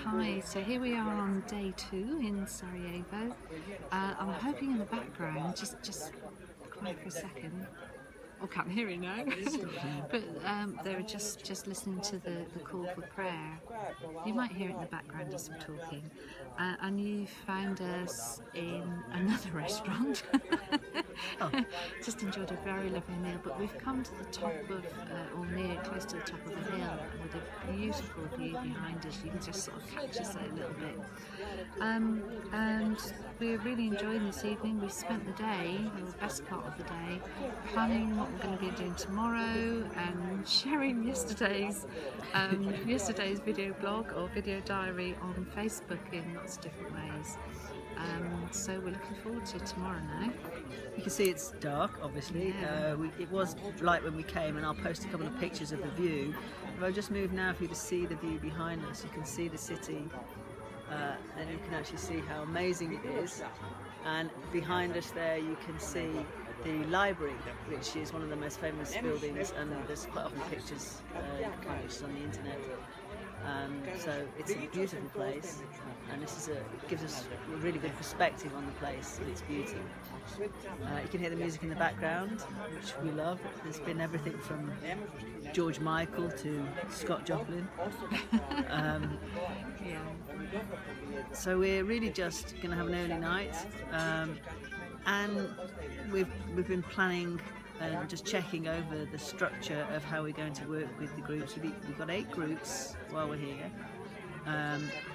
Hi, so here we are on day 2 in Sarajevo. I'm hoping in the background, just quiet for a second. Oh, can't hear it now. But they were just listening to the call for prayer. You might hear it in the background as we're talking. And you found us in another restaurant. Just enjoyed a very lovely meal, but we've come to the top of, or near, close to the top of a hill with a beautiful view behind us. You can just sort of catch us a little bit. And we're really enjoying this evening. We spent the day, or the best part of the day, planning what we're going to be doing tomorrow and sharing yesterday's video blog or video diary on Facebook in lots of different ways. So we're looking forward to tomorrow now. You can see it's dark, obviously. Yeah. It was light when we came, and I'll post a couple of pictures of the view. If I just move now for you to see the view behind us, you can see the city, and you can actually see how amazing it is. And behind us there you can see the library, which is one of the most famous buildings, and there's quite often pictures on the internet. So it's a beautiful place, and it gives us a really good perspective on the place and its beauty. You can hear the music in the background, which we love. There's been everything from George Michael to Scott Joplin. So we're really just going to have an early night, and we've been planning and just checking over the structure of how we're going to work with the groups. We've got 8 groups while we're here.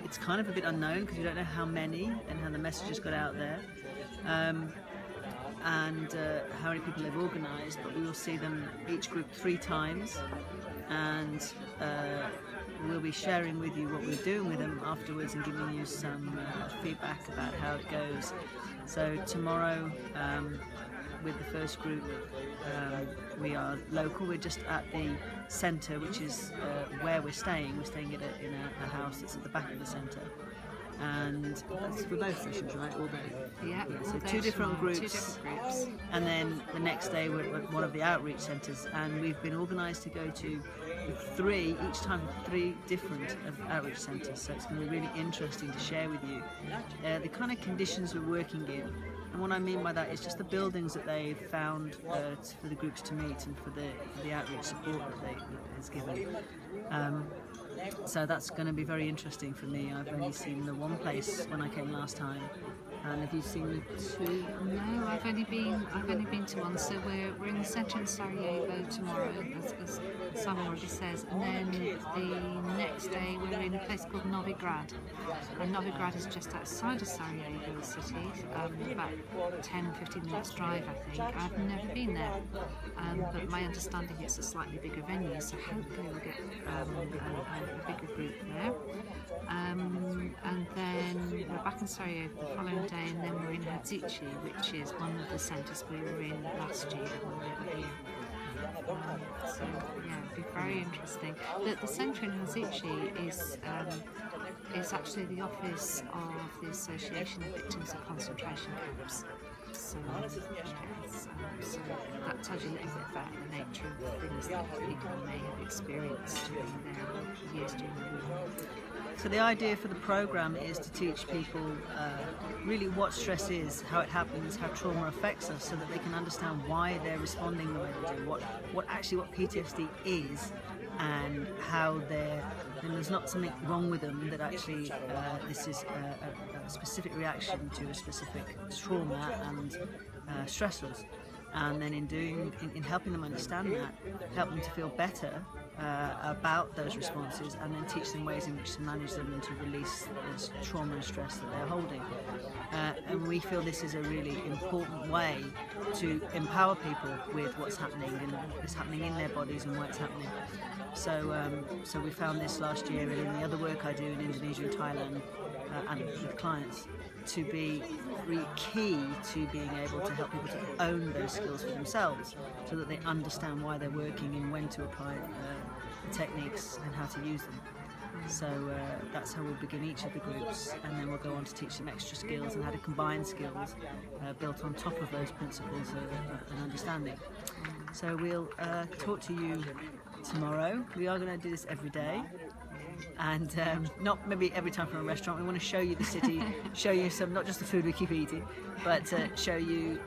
It's kind of a bit unknown because we don't know how many and how the messages got out there, and how many people they've organised, but we will see them, each group, 3 times, and we'll be sharing with you what we're doing with them afterwards and giving you some feedback about how it goes. So tomorrow, with the first group, we are local. We're just at the centre, which is where we're staying. We're staying in a house that's at the back of the centre, and that's for both sessions, right? All day. Yeah. So 2 different groups. And then the next day we're at one of the outreach centres, and we've been organised to go to 3 each time, 3 different outreach centres. So it's going to be really interesting to share with you the kind of conditions we're working in. And what I mean by that is just the buildings that they've found for the groups to meet and for the outreach support that is given. So that's going to be very interesting for me. I've only seen the one place when I came last time. And have you seen the 2? No, I've only been to one. So we're in the centre in Sarajevo tomorrow, as Simon already says, and then the next day we're in a place called Novi Grad. And Novi Grad is just outside of Sarajevo city, about 10-15 minutes drive, I think. I've never been there, but my understanding it's a slightly bigger venue, so hopefully we'll get a bigger group there. And then we're back in Sarajevo the following day, and then we're in Hadzici, which is one of the centres we were in last year when we were here. So yeah, it'll be very interesting. The centre in Hadzici is actually the office of the Association of Victims of Concentration Camps. So, so that tells you a little bit about the nature of the things that people may have experienced during their years during the war. So the idea for the programme is to teach people really what stress is, how it happens, how trauma affects us, so that they can understand why they're responding the way they do, what PTSD is, and how there's not something wrong with them, that actually this is a specific reaction to a specific trauma and stressors. And then in helping them understand that, help them to feel better about those responses, and then teach them ways in which to manage them and to release this trauma and stress that they're holding. And we feel this is a really important way to empower people with what's happening in their bodies and why it's happening. So we found this last year, and in the other work I do in Indonesia and Thailand and with clients, to be really key to being able to help people to own those skills for themselves, so that they understand why they're working and when to apply the techniques and how to use them. So that's how we'll begin each of the groups, and then we'll go on to teach them extra skills and how to combine skills built on top of those principles and understanding. So we'll talk to you tomorrow. We are going to do this every day. and not maybe every time from a restaurant. We want to show you the city, show you some, not just the food we keep eating, but show you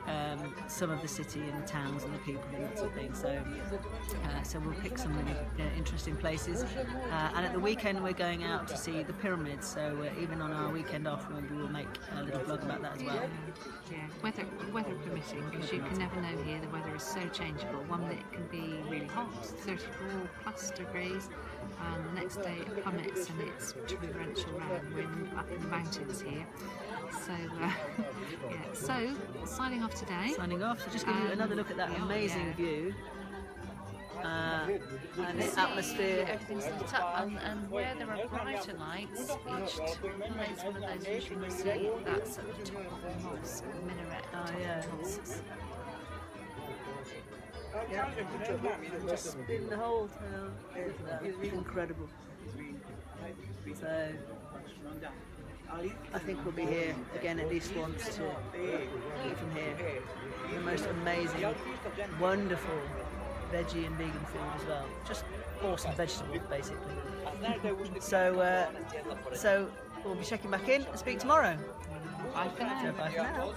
some of the city and the towns and the people and that sort of thing. So we'll pick some really interesting places, and at the weekend we're going out to see the pyramids. So even on our weekend off, maybe we'll make a little blog about that as well. Yeah, weather permitting, because you can never know here. The weather is so changeable. One minute it can be really hot, 34 plus degrees, and the next day it plummets and it's torrential rain. We're up in the mountains here. So yeah. So signing off today. Signing off. So just give you another look at that amazing view. And the atmosphere. Everything's lit up, and where there are brighter lights, each tomb is one of those usually you see that's at the top of the mosque, the minaret. Oh yeah. Mosques. Yeah, just spin the whole town. It's incredible. So I think we'll be here again at least once to eat from here. The most amazing, wonderful veggie and vegan food as well. Just awesome vegetables, basically. So we'll be checking back in and speak tomorrow. Bye for now. So bye for now.